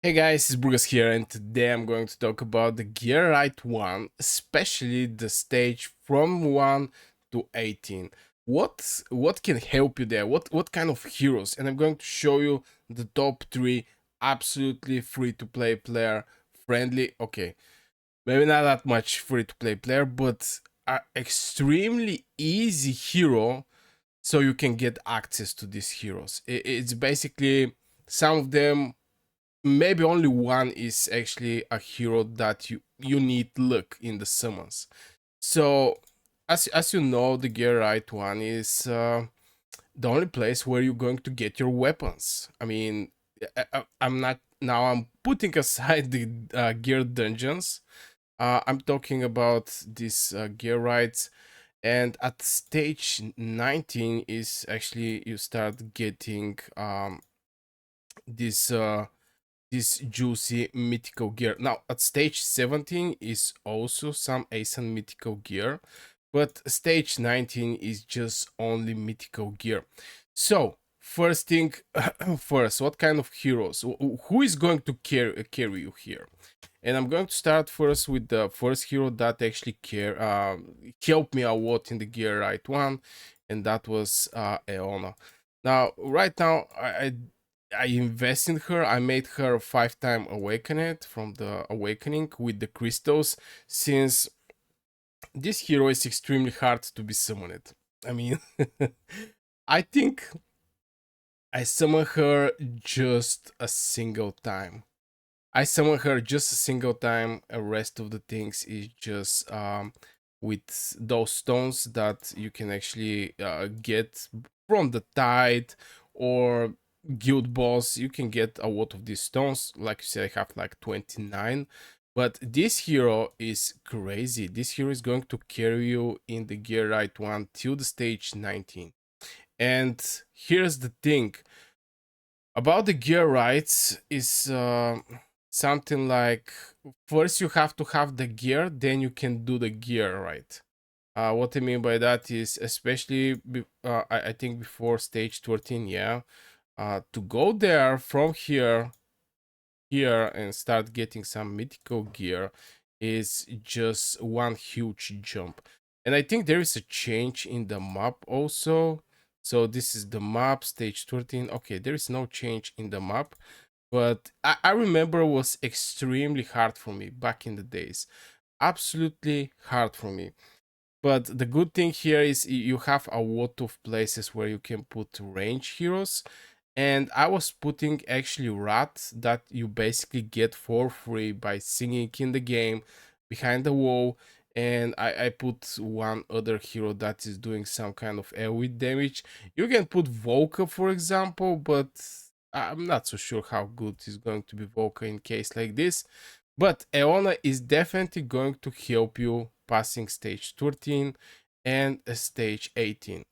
Hey guys, it's Brugus here, and today I'm going to talk about the GR1, especially the stage from 1 to 18. What can help you there? What kind of heroes? And I'm going to show you the top 3 absolutely free to play player friendly. Okay, maybe not that much free to play player, but are extremely easy hero so you can get access to these heroes. It's basically some of them, maybe only one is actually a hero that you need luck in the summons. So as you know, the gear right one is the only place where you're going to get your weapons. I mean, I'm not now, I'm putting aside the gear dungeons. I'm talking about these gear rides, and at stage 19 is actually you start getting this this juicy mythical gear. Now, at stage 17 is also some ASIN mythical gear, but stage 19 is just only mythical gear. So, first thing first, what kind of heroes? Who is going to carry you here? And I'm going to start first with the first hero that actually helped me a lot in the gear right one, and that was Aona. Now, right now, I invest in her. I made her 5-time awakened from the awakening with the crystals, since this hero is extremely hard to be summoned. I mean, I think I summoned her just a single time. I summon her just a single time. The rest of the things is just with those stones that you can actually get from the tide or guild boss. You can get a lot of these stones. Like you said, I have like 29. But this hero is crazy. This hero is going to carry you in the gear right one till the stage 19. And here's the thing about the gear rights is something like, first you have to have the gear, then you can do the gear right. What I mean by that is, especially I think before stage 13, yeah, to go there from here and start getting some mythical gear is just one huge jump. And I think there is a change in the map also. So this is the map, stage 13. Okay, there is no change in the map, but I remember it was extremely hard for me back in the days. Absolutely hard for me. But the good thing here is you have a lot of places where you can put range heroes. And I was putting actually rat that you basically get for free by singing in the game behind the wall. And I put one other hero that is doing some kind of AoE damage. You can put Volca, for example, but I'm not so sure how good is going to be Volca in case like this. But Aona is definitely going to help you passing stage 13 and stage 18.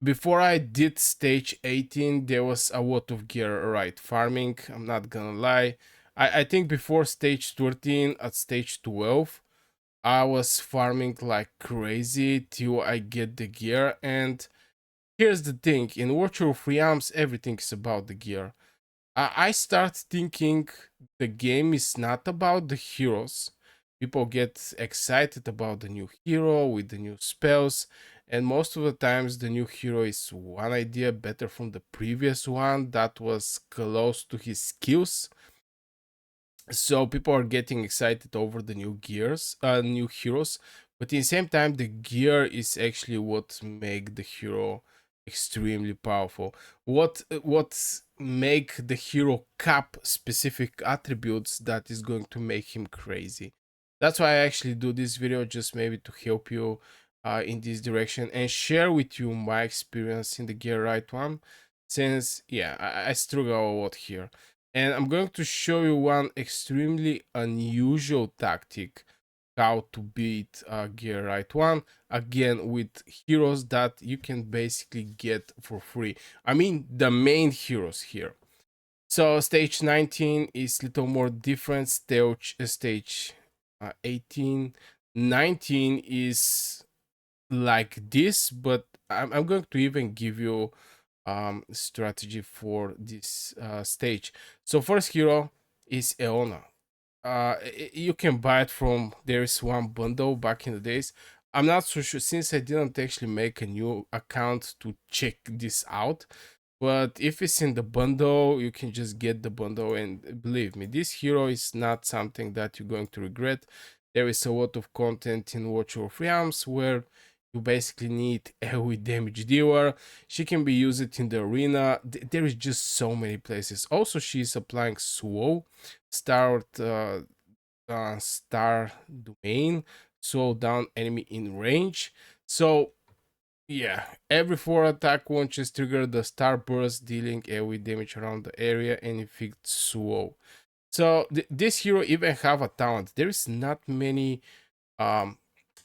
Before I did stage 18, there was a lot of gear right farming. I'm not gonna lie. I think before stage 13, at stage 12, I was farming like crazy till I get the gear. And here's the thing, in Virtual Free Arms, everything is about the gear. I start thinking the game is not about the heroes. People get excited about the new hero with the new spells, and most of the times the new hero is one idea better from the previous one that was close to his skills. So people are getting excited over the new heroes, but in the same time the gear is actually what make the hero extremely powerful. What make the hero cap specific attributes that is going to make him crazy. That's why I actually do this video, just maybe to help you in this direction and share with you my experience in the gear right one, since yeah, I struggle a lot here. And I'm going to show you one extremely unusual tactic how to beat gear right one, again with heroes that you can basically get for free. I mean the main heroes here. So stage 19 is little more different. Stage 18, 19 is like this, but I'm going to even give you strategy for this stage. So first hero is Aona. You can buy it from, there is one bundle back in the days. I'm not so sure since I didn't actually make a new account to check this out, but if it's in the bundle, you can just get the bundle. And believe me, this hero is not something that you're going to regret. There is a lot of content in Watcher of Realms where you basically need AoE damage dealer. She can be used in the arena. There is just so many places. Also, she's applying slow start star domain, slow down enemy in range. So yeah, every 4 attack launches trigger the star burst, dealing AoE damage around the area and inflict slow. So this hero even have a talent. There is not many um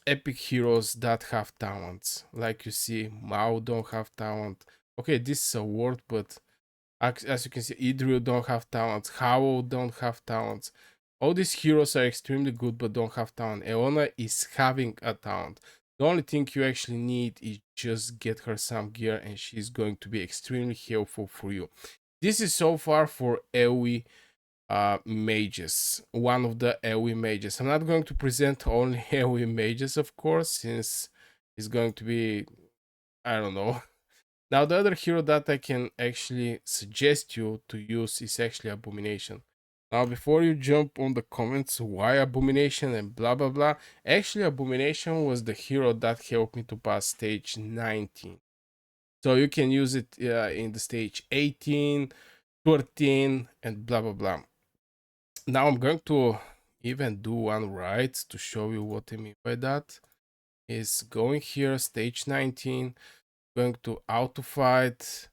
epic heroes that have talents. Like you see, Mao don't have talent. Okay, this is a word, but as you can see, Idril don't have talents. Howl don't have talents. All these heroes are extremely good but don't have talent. Aona is having a talent. The only thing you actually need is just get her some gear and she's going to be extremely helpful for you. This is so far for AoE mages, one of the AoE mages. I'm not going to present only AoE mages, of course, since it's going to be, I don't know. Now, the other hero that I can actually suggest you to use is actually Abomination. Now, before you jump on the comments, why Abomination and blah blah blah, actually, Abomination was the hero that helped me to pass stage 19. So you can use it in the stage 18, 13, and blah blah blah. Now, I'm going to even do one right to show you what I mean by that. Is going here, stage 19, going to auto fight.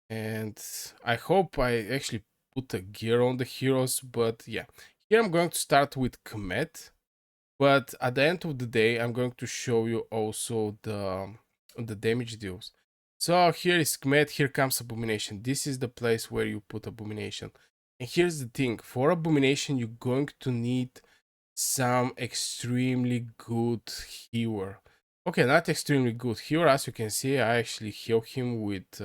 And I hope I actually put a gear on the heroes, but yeah. Here I'm going to start with Kmet, but at the end of the day, I'm going to show you also the damage deals. So here is Kmet, here comes Abomination. This is the place where you put Abomination. And here's the thing, for Abomination, you're going to need some extremely good healer. Okay, not extremely good healer, as you can see, I actually heal him with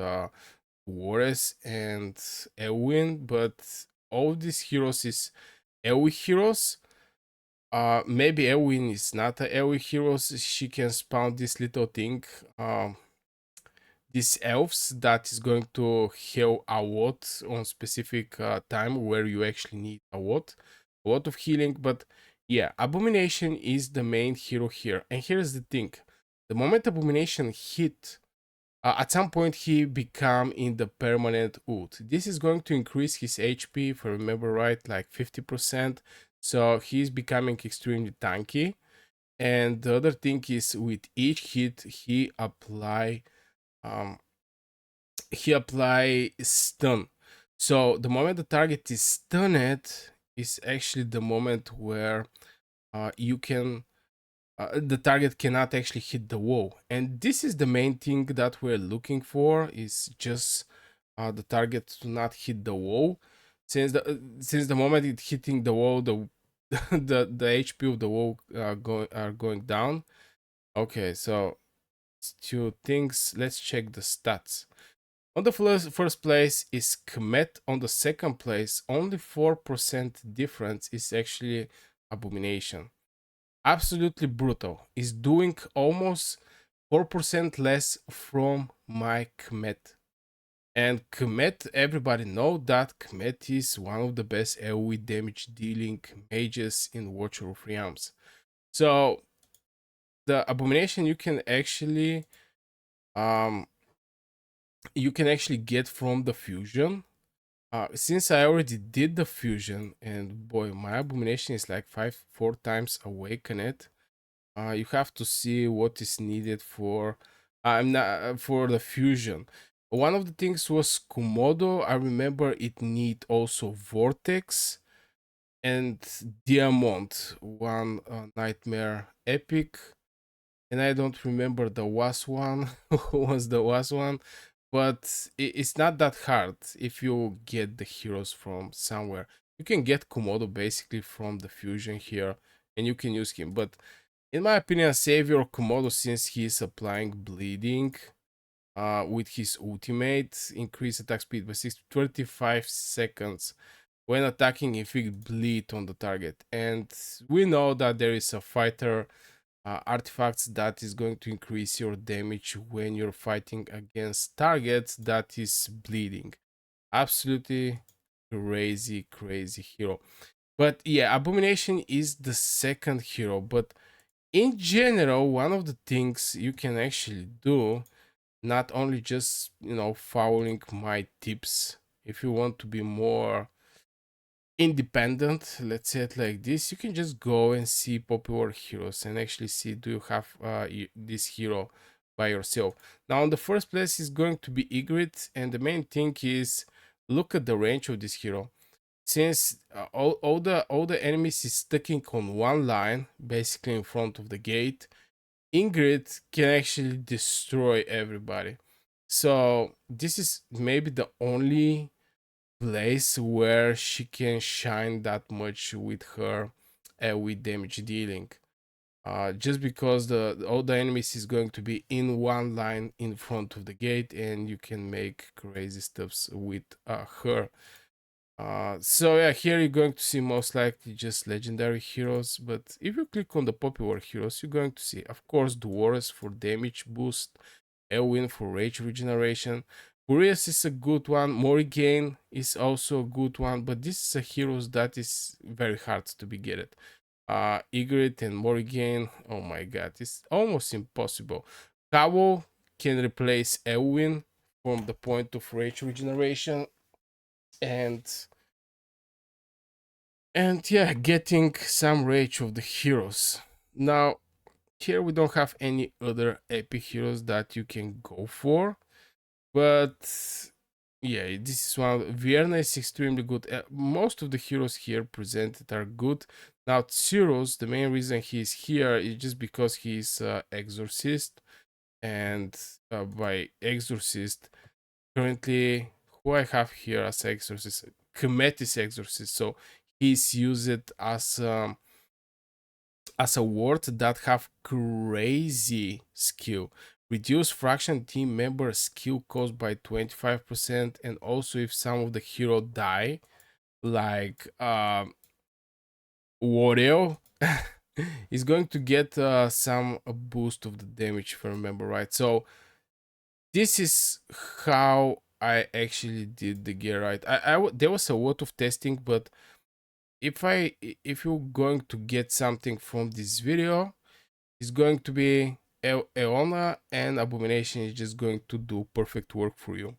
Warres and Elwin, but all these heroes is AoE heroes. Maybe Elwin is not a AoE heroes. She can spawn this little thing, these elves that is going to heal a lot on specific time where you actually need a lot of healing. But yeah, Abomination is the main hero here. And here's the thing: the moment Abomination hit at some point he become in the permanent ult. This is going to increase his HP, if I remember right, like 50%. So he's becoming extremely tanky. And the other thing is, with each hit um he apply stun. So the moment the target is stunned is actually the moment where you can the target cannot actually hit the wall, and this is the main thing that we're looking for, is just the target to not hit the wall, since the moment it hitting the wall, the the HP of the wall are going down. Okay, so two things, let's check the stats. On the first place is Kmet. On the second place, only 4% difference is actually Abomination. Absolutely brutal. Is doing almost 4% less from my Kmet. And Kmet, everybody know that Kmet is one of the best AoE damage dealing mages in Watcher of Realms. So the Abomination um you can actually get from the fusion. Since I already did the fusion, and boy, my Abomination is like 4 times awakened. You have to see what is needed for I'm not for the fusion. One of the things was Komodo. I remember it need also Vortex and Diamond, one nightmare epic, and I don't remember the was one. Who was the was one? But it's not that hard if you get the heroes from somewhere. You can get Komodo basically from the fusion here, and you can use him. But in my opinion, save your Komodo since he is applying bleeding. with his ultimate, increase attack speed by 35 seconds when attacking, inflict bleed on the target. And we know that there is a fighter artifacts that is going to increase your damage when you're fighting against targets that is bleeding. Absolutely crazy hero. But yeah, Abomination is the second hero. But in general, one of the things you can actually do, not only just, following my tips, if you want to be more independent, let's say it like this, you can just go and see popular heroes and actually see, do you have this hero by yourself. Now in the first place is going to be Ygritte, and the main thing is look at the range of this hero. Since all the enemies is sticking on one line, basically in front of the gate, Ingrid can actually destroy everybody. So this is maybe the only place where she can shine that much with her with damage dealing. Just because all the enemies is going to be in one line in front of the gate, and you can make crazy stuffs with her. So yeah, here you're going to see most likely just legendary heroes, but if you click on the popular heroes, you're going to see, of course, Dwarves for damage boost, Elwyn for rage regeneration. Boreas is a good one, Morrigan is also a good one, but this is a heroes that is very hard to be get it. Ygritte and Morrigan, oh my god, it's almost impossible. Cabo can replace Elwyn from the point of rage regeneration, and yeah, getting some rage of the heroes. Now here we don't have any other epic heroes that you can go for, but yeah, this is one. Vienna is extremely good. Most of the heroes here presented are good. Now Cyrus, the main reason he's here is just because he's exorcist, and by exorcist, currently who I have here as exorcist, Kemetis exorcist. So he's used as a word that have crazy skill. Reduce fraction team member skill cost by 25%, and also if some of the hero die, like Wario, is going to get some boost of the damage, if I remember right. So this is how I actually did the gear right. There was a lot of testing, but if you're going to get something from this video, it's going to be Aona, and Abomination is just going to do perfect work for you.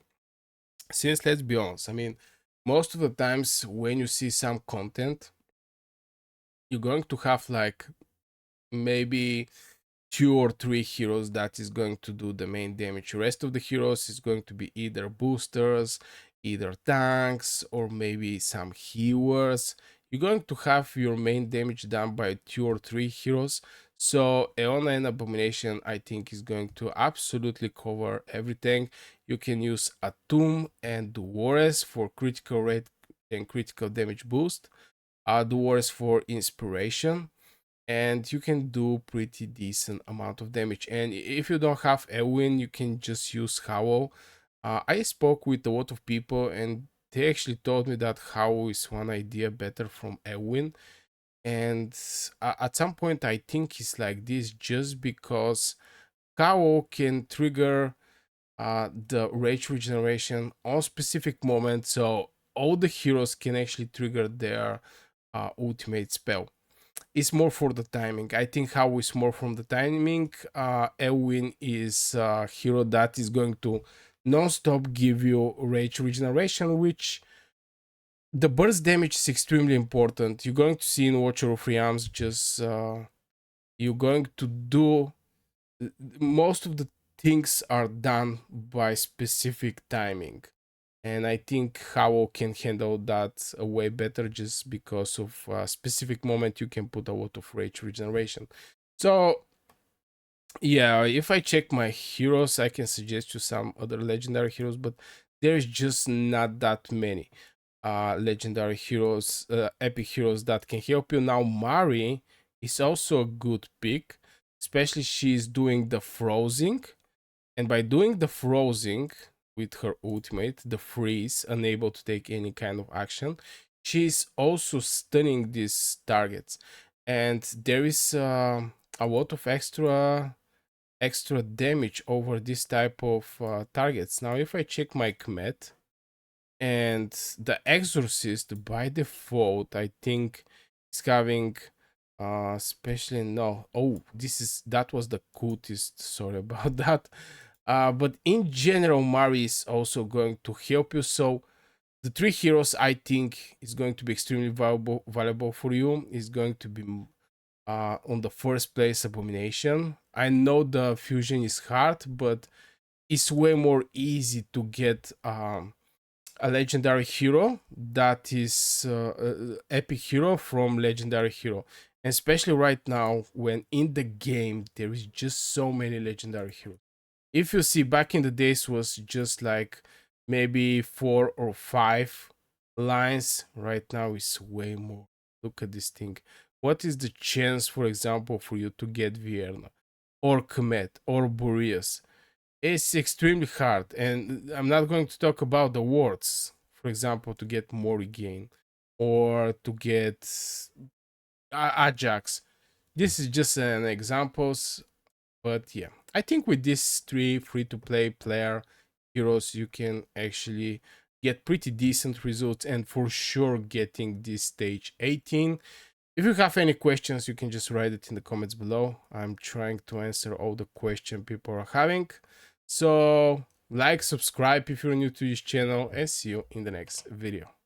Since let's be honest, I mean, most of the times when you see some content, you're going to have like maybe 2 or 3 heroes that is going to do the main damage. The rest of the heroes is going to be either boosters, either tanks, or maybe some healers. You're going to have your main damage done by 2 or 3 heroes. So Aona and Abomination, I think, is going to absolutely cover everything. You can use Atum and Duores for critical rate and critical damage boost. Duores for inspiration, and you can do pretty decent amount of damage. And if you don't have Elwyn, you can just use Howl. I spoke with a lot of people, and they actually told me that Howl is one idea better from Elwyn. And at some point, I think it's like this just because Howl can trigger the rage regeneration on specific moments, so all the heroes can actually trigger their ultimate spell. It's more for the timing. I think how is more from the timing. Elwyn is a hero that is going to non-stop give you rage regeneration, which the burst damage is extremely important. You're going to see in Watcher of Realms, just you're going to do most of the things are done by specific timing, and I think Howl can handle that way better just because of a specific moment you can put a lot of rage regeneration. So yeah, if I check my heroes, I can suggest you some other legendary heroes, but there's just not that many legendary heroes, epic heroes that can help you. Now Mari is also a good pick, especially she's doing the freezing, And by doing the freezing with her ultimate, the freeze, unable to take any kind of action, she's also stunning these targets. And there is a lot of extra damage over this type of targets. Now, if I check my commit, and the exorcist by default, I think is having especially no, oh, that was the cultist, sorry about that. But in general, Mari is also going to help you. So the three heroes I think is going to be extremely valuable for you. Is going to be on the first place, Abomination. I know the fusion is hard, but it's way more easy to get a legendary hero that is epic hero from legendary hero, and especially right now when in the game there is just so many legendary heroes. If you see, back in the days was just like maybe 4 or 5 lines. Right now is way more. Look at this thing. What is the chance, for example, for you to get Vierna or Comet or Boreas? It's extremely hard, and I'm not going to talk about the words, for example, to get Morrigan or to get Ajax. This is just an examples, but yeah, I think with these three free-to-play player heroes, you can actually get pretty decent results, and for sure getting this stage 18. If you have any questions, you can just write it in the comments below. I'm trying to answer all the questions people are having. So like, subscribe if you're new to this channel, and see you in the next video.